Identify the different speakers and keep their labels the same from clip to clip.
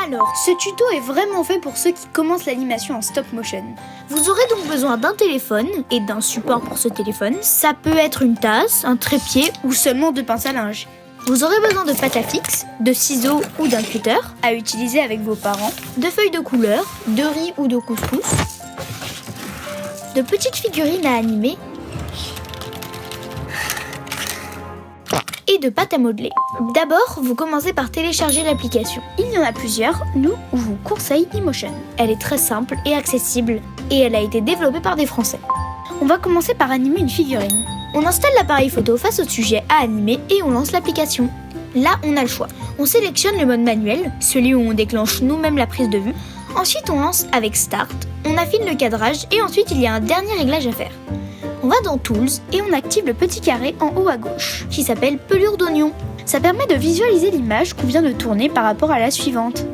Speaker 1: Alors, ce tuto est vraiment fait pour ceux qui commencent l'animation en stop motion. Vous aurez donc besoin d'un téléphone et d'un support pour ce téléphone. Ça peut être une tasse, un trépied ou seulement 2 pinces à linge. Vous aurez besoin de pâte à fixe, de ciseaux ou d'un cutter à utiliser avec vos parents, de feuilles de couleur, de riz ou de couscous, de petites figurines à animer et de pâte à modeler. D'abord, vous commencez par télécharger l'application. Il y en a plusieurs, nous vous conseille eMotion. Elle est très simple et accessible et elle a été développée par des Français. On va commencer par animer une figurine. On installe l'appareil photo face au sujet à animer et on lance l'application. Là, on a le choix. On sélectionne le mode manuel, celui où on déclenche nous-mêmes la prise de vue. Ensuite, on lance avec Start, on affine le cadrage et ensuite il y a un dernier réglage à faire. On va dans Tools et on active le petit carré en haut à gauche, qui s'appelle Pelure d'oignon. Ça permet de visualiser l'image qu'on vient de tourner par rapport à la suivante.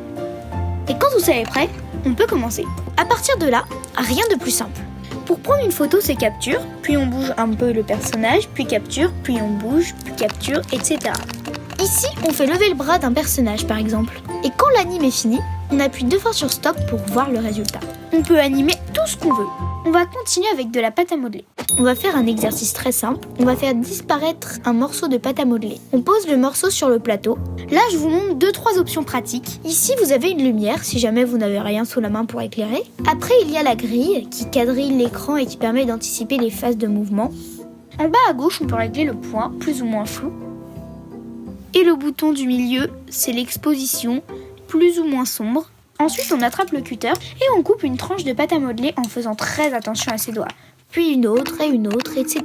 Speaker 1: Et quand tout ça est prêt, on peut commencer. À partir de là, rien de plus simple. Pour prendre une photo, c'est capture, puis on bouge un peu le personnage, puis capture, puis on bouge, puis capture, etc. Ici, on fait lever le bras d'un personnage par exemple. Et quand l'anime est fini, on appuie 2 fois sur stop pour voir le résultat. On peut animer tout ce qu'on veut. On va continuer avec de la pâte à modeler. On va faire un exercice très simple. On va faire disparaître un morceau de pâte à modeler. On pose le morceau sur le plateau. Là, je vous montre 2-3 options pratiques. Ici, vous avez une lumière, si jamais vous n'avez rien sous la main pour éclairer. Après, il y a la grille qui quadrille l'écran et qui permet d'anticiper les phases de mouvement. En bas à gauche, on peut régler le point, plus ou moins flou. Et le bouton du milieu, c'est l'exposition, plus ou moins sombre. Ensuite, on attrape le cutter et on coupe une tranche de pâte à modeler en faisant très attention à ses doigts. Puis une autre, etc.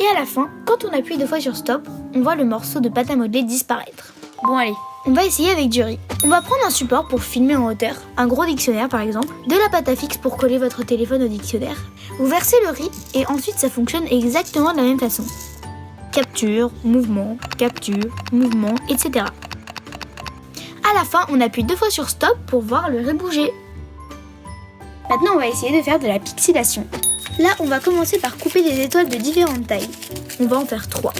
Speaker 1: Et à la fin, quand on appuie 2 fois sur stop, on voit le morceau de pâte à modeler disparaître. Bon allez, on va essayer avec du riz. On va prendre un support pour filmer en hauteur, un gros dictionnaire par exemple, de la pâte à fixe pour coller votre téléphone au dictionnaire. Vous versez le riz et ensuite ça fonctionne exactement de la même façon. Capture, mouvement, etc. À la fin, on appuie 2 fois sur stop pour voir le riz bouger. Maintenant, on va essayer de faire de la pixelation. Là, on va commencer par couper des étoiles de différentes tailles. On va en faire 3.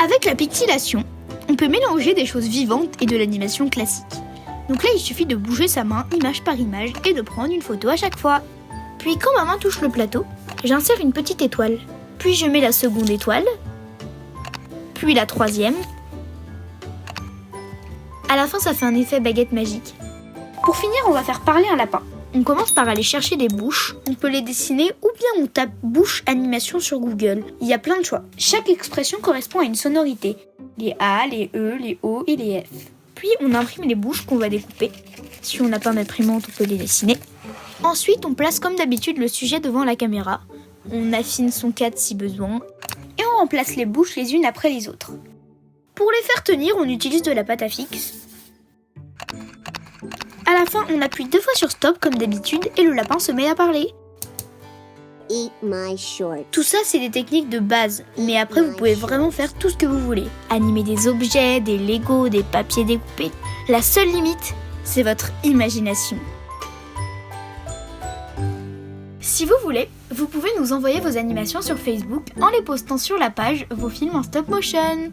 Speaker 1: Avec la pixelation, on peut mélanger des choses vivantes et de l'animation classique. Donc là, il suffit de bouger sa main image par image et de prendre une photo à chaque fois. Puis quand ma main touche le plateau, j'insère une petite étoile. Puis je mets la seconde étoile. Puis la troisième. À la fin, ça fait un effet baguette magique. Pour finir, on va faire parler un lapin. On commence par aller chercher des bouches. On peut les dessiner ou bien on tape bouche animation sur Google. Il y a plein de choix. Chaque expression correspond à une sonorité. Les A, les E, les O et les F. Puis on imprime les bouches qu'on va découper. Si on n'a pas d'imprimante, on peut les dessiner. Ensuite, on place comme d'habitude le sujet devant la caméra. On affine son cadre si besoin. Et on remplace les bouches les unes après les autres. Pour les faire tenir, on utilise de la pâte à fixe. À la fin, on appuie 2 fois sur stop comme d'habitude et le lapin se met à parler.
Speaker 2: Eat my short.
Speaker 1: Tout ça, c'est des techniques de base, mais après vous pouvez vraiment faire tout ce que vous voulez. Animer des objets, des Legos, des papiers découpés. La seule limite, c'est votre imagination. Si vous voulez, vous pouvez nous envoyer vos animations sur Facebook en les postant sur la page Vos films en stop motion.